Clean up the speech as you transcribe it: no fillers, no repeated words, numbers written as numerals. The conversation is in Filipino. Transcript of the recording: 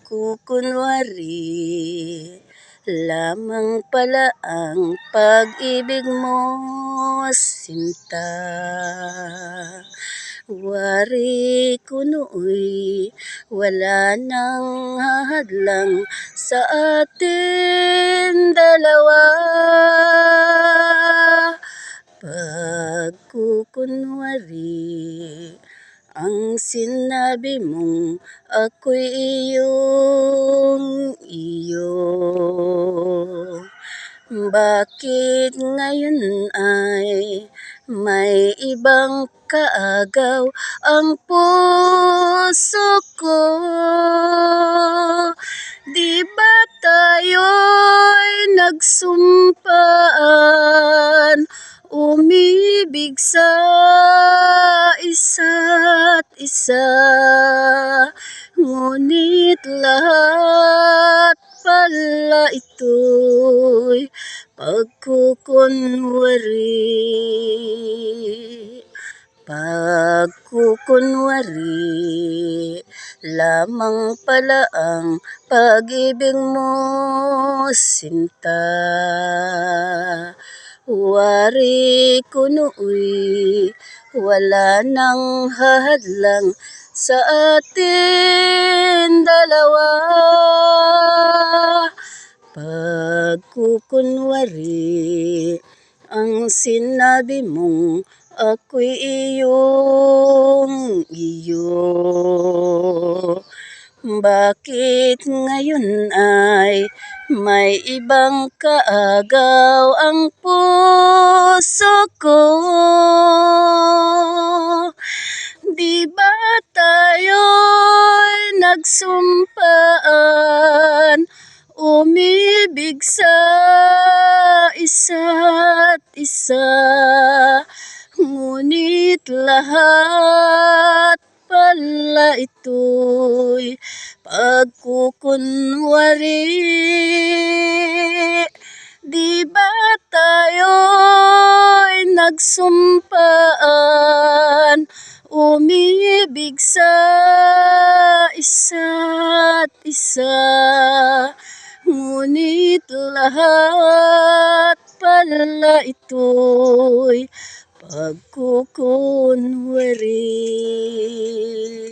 Pagkukunwari lamang pala ang pag-ibig mo, sinta. Wari kuno'y wala nang hahadlang sa atin dalawa. Pagkukunwari ang sinabi mong ako'y iyong iyo. Bakit ngayon ay may ibang kaagaw ang puso ko? Di ba tayo'y nagsumpaan umibig sa isa't isa? Ngunit lahat pala ito'y pagkukunwari. Pagkukunwari lamang pala ang pag-ibig mo, sinta. Wari kuno'y wala nang hahadlang sa atin dalawa. Pagkukunwari ang sinabi mong ako'y iyong iyo. Bakit ngayon ay may ibang kaagaw ang puso ko? Di ba tayo'y nagsumpaan umibig sa isa't isa? Ngunit lahat pala ito'y pagkukunwari. Di ba tayo'y nagsumpaan umibig sa isa't isa? Ngunit lahat pala ito'y pagkukunwari.